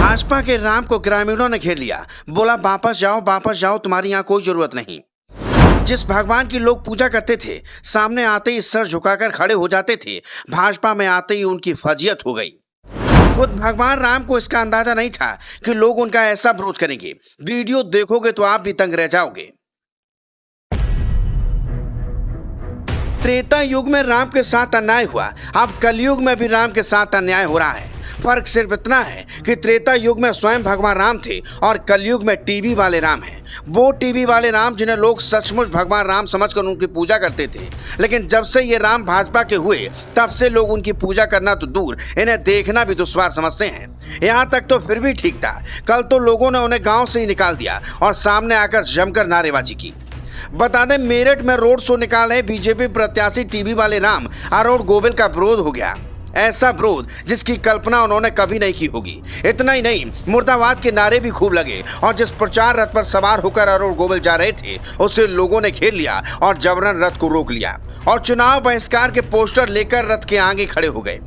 भाजपा के राम को ग्रामीणों ने घेर लिया। बोला वापस जाओ, तुम्हारी यहाँ कोई जरूरत नहीं। जिस भगवान की लोग पूजा करते थे, सामने आते ही सर झुकाकर खड़े हो जाते थे, भाजपा में आते ही उनकी फजीयत हो गई। खुद भगवान राम को इसका अंदाजा नहीं था कि लोग उनका ऐसा विरोध करेंगे। वीडियो देखोगे तो आप भी तंग रह जाओगे। त्रेता युग में राम के साथ अन्याय हुआ, अब कलयुग में भी राम के साथ अन्याय हो रहा है। फर्क सिर्फ इतना है कि त्रेता युग में स्वयं भगवान राम थे और कलयुग में टीवी वाले राम हैं। वो टीवी वाले राम जिन्हें लोग सचमुच भगवान राम समझकर उनकी पूजा करते थे, लेकिन जब से ये राम भाजपा के हुए तब से लोग उनकी पूजा करना तो दूर, इन्हें देखना भी दुश्वार समझते हैं। यहाँ तक तो फिर भी ठीक था, कल तो लोगों ने उन्हें गाँव से ही निकाल दिया और सामने आकर जमकर नारेबाजी की। बता दें, मेरठ में रोड शो निकाले बीजेपी प्रत्याशी टीवी वाले राम अरोड़ गोविल का विरोध हो गया। ऐसा विरोध जिसकी कल्पना उन्होंने कभी नहीं की होगी। इतना ही नहीं, मुर्दाबाद के नारे भी खूब लगे और जिस प्रचार रथ पर सवार होकर अरोड़ गोविल जा रहे थे, उसे लोगों ने घेर लिया और जबरन रथ को रोक लिया और चुनाव बहिष्कार के पोस्टर लेकर रथ के आगे खड़े हो गए।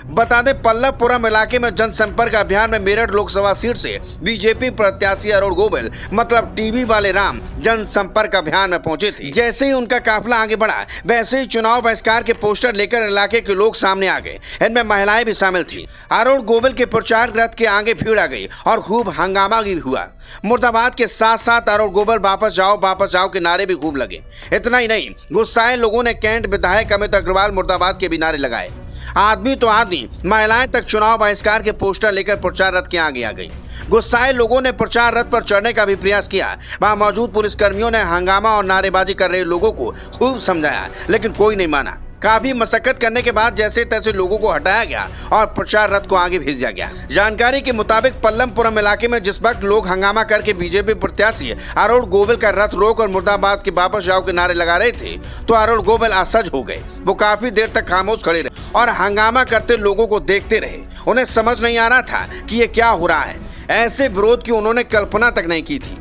बता दें, पल्लवपुरम इलाके में जनसंपर्क अभियान में मेरठ लोकसभा सीट से बीजेपी प्रत्याशी अरोड़ गोविल मतलब टीवी वाले राम जनसंपर्क अभियान में पहुंचे थे। जैसे ही उनका काफिला आगे बढ़ा, वैसे ही चुनाव बहिष्कार के पोस्टर लेकर इलाके के लोग सामने आ गए। इनमें महिलाएं भी शामिल थी। अरोड़ गोविल के प्रचार रथ के आगे भीड़ आ गई और खूब हंगामा भी हुआ। मुर्दाबाद के साथ साथ अरोड़ गोविल वापस जाओ के नारे भी खूब लगे। इतना ही नहीं, गुस्साए लोगों ने कैंट विधायक अमित अग्रवाल मुर्दाबाद के भी नारे लगाए। आदमी तो आदमी, महिलाएं तक चुनाव बहिष्कार के पोस्टर लेकर प्रचार रथ के आगे आ गई। गुस्साए लोगों ने प्रचार रथ पर चढ़ने का भी प्रयास किया। वहां मौजूद पुलिसकर्मियों ने हंगामा और नारेबाजी कर रहे लोगों को खूब समझाया, लेकिन कोई नहीं माना। काफी मशक्कत करने के बाद जैसे तैसे लोगों को हटाया गया और प्रचार रथ को आगे भेजा गया। जानकारी के मुताबिक पल्लवपुरम इलाके में जिस वक्त लोग हंगामा करके बीजेपी प्रत्याशी अरोड़ गोविल का रथ रोक और मुर्दाबाद के वापस जाओ के नारे लगा रहे थे, तो अरोड़ गोविल असहज हो गए। वो काफी देर तक खामोश खड़े रहे और हंगामा करते लोगों को देखते रहे। उन्हें समझ नहीं आ रहा था कि ये क्या हो रहा है। ऐसे विरोध की उन्होंने कल्पना तक नहीं की थी।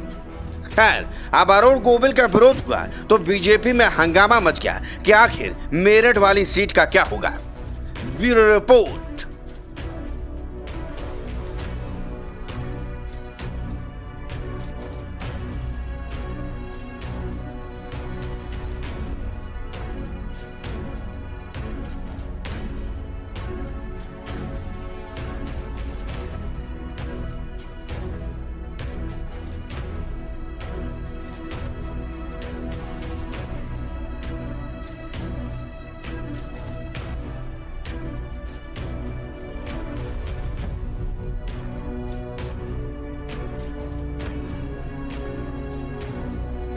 खैर, अब अरोड़ गोविल का विरोध हुआ तो बीजेपी में हंगामा मच गया कि आखिर मेरठ वाली सीट का क्या होगा। Bureau report.